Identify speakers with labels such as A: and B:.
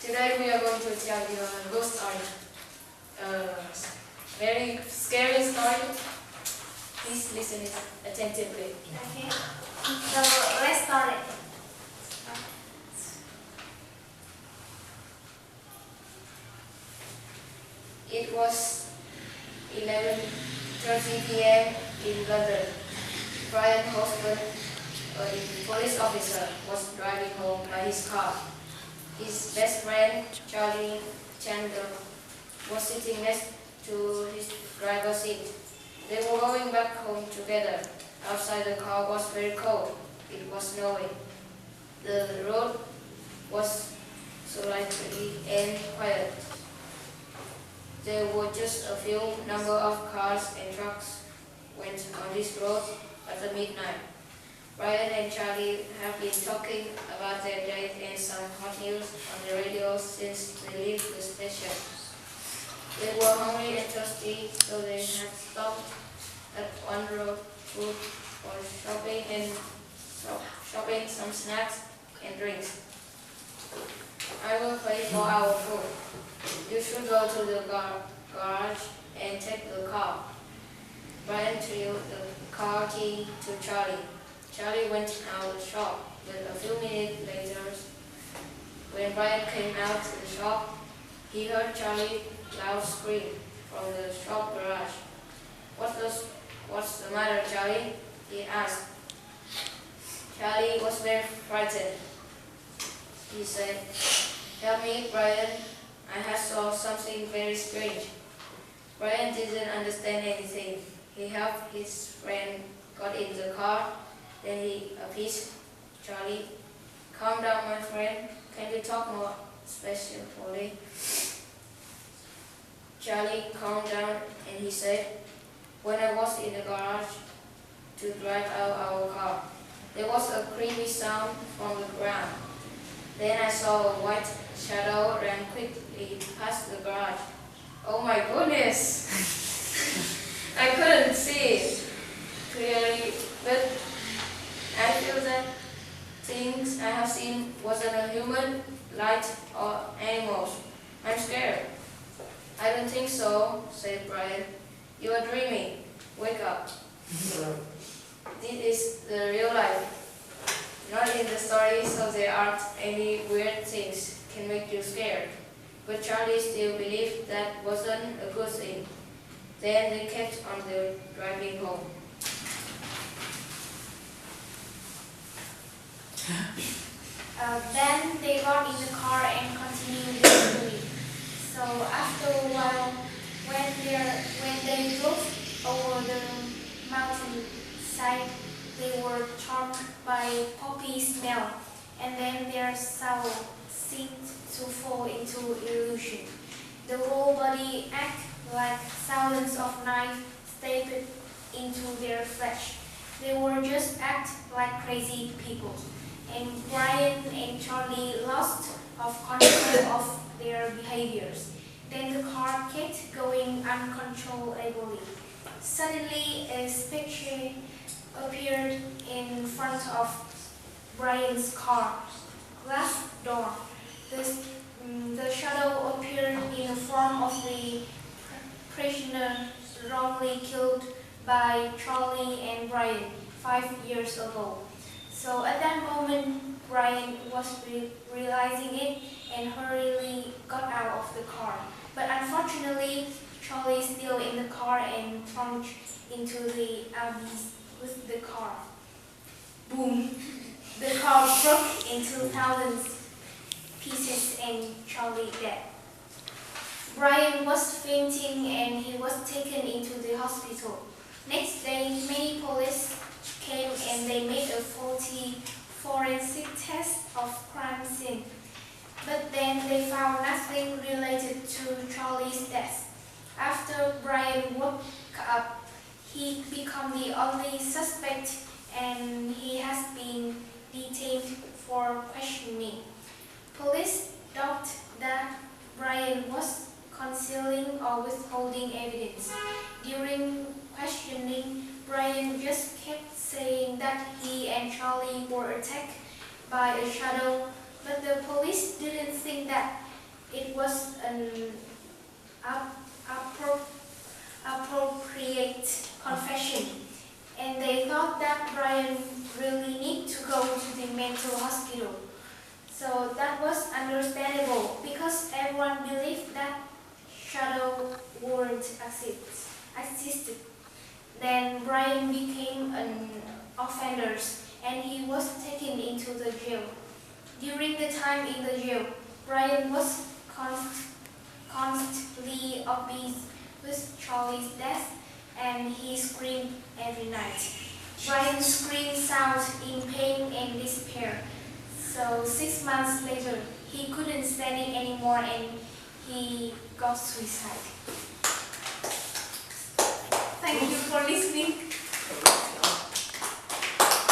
A: Today we are going to tell you a ghost story. A very scary story. Please listen attentively.
B: Okay, so let's start it.
A: It was 11:30 p.m. in London. Brian's husband, a police officer, was driving home by his car. His best friend, Charlie Chandler, was sitting next to his driver's seat. They were going back home together. Outside the car was very cold. It was snowing. The road was solitary and quiet. There were just a few number of cars and trucks went on this road at midnight. Brian and Charlie have been talking about their date and some hot news on the radio since they left the station. They were hungry and thirsty, so they had stopped at one road food for shopping some snacks and drinks. I will pay for our food. You should go to the garage and take the car. Brian threw the car key to Charlie. Charlie went out the shop, but a few minutes later, when Brian came out to the shop, he heard Charlie loud scream from the shop garage. What's the matter, Charlie? He asked. Charlie was very frightened. He said, "Help me, Brian. I have saw something very strange." Brian didn't understand anything. He helped his friend got in the car. Then he appeased Charlie. "Calm down, my friend. Can you talk more specifically?" Charlie calmed down and he said, "When I was in the garage to drive out our car, there was a creepy sound from the ground. Then I saw a white shadow ran quickly past the garage. Oh my goodness! I couldn't see it clearly, but I feel that things I have seen wasn't a human, light, or animals. I'm scared." "I don't think so," said Brian. "You are dreaming. Wake up." This is the real life. Not in the story, so there aren't any weird things can make you scared. But Charlie still believed that wasn't a good thing. Then they kept on their driving home.
B: Then they got in the car and continued their journey. So after a while, when they drove over the mountainside, they were charmed by poppy smell, and then their soul seemed to fall into illusion. The whole body acted like thousands of knives stabbed into their flesh. They were just act like crazy people. And Brian and Charlie lost of control of their behaviors. Then the car kept going uncontrollably. Suddenly, a spectre appeared in front of Brian's car. Glass door. The shadow appeared in the form of the prisoner wrongly killed by Charlie and Brian 5 years ago. So at that moment, Brian was realizing it and hurriedly got out of the car. But unfortunately, Charlie is still in the car and plunged into the abyss with the car. Boom! The car broke into thousands pieces and Charlie dead. Brian was fainting and he was taken into the hospital. Next day, many police came and they made a faulty forensic test of crime scene. But then they found nothing related to Charlie's death. After Brian woke up, he became the only suspect and he has been detained for questioning. Police thought that Brian was concealing or withholding evidence. During questioning, Brian just kept saying that he and Charlie were attacked by a shadow, but the police didn't think that it was an appropriate confession, and they thought that Brian really needed to go to the mental hospital. So that was understandable because everyone believed that shadow world existed. Then Brian became an offender and he was taken into the jail. During the time in the jail, Brian was constantly obsessed with Charlie's death and he screamed every night. Brian screamed out in pain and despair. So 6 months later, he couldn't stand it anymore and he got suicide. Thank you for listening.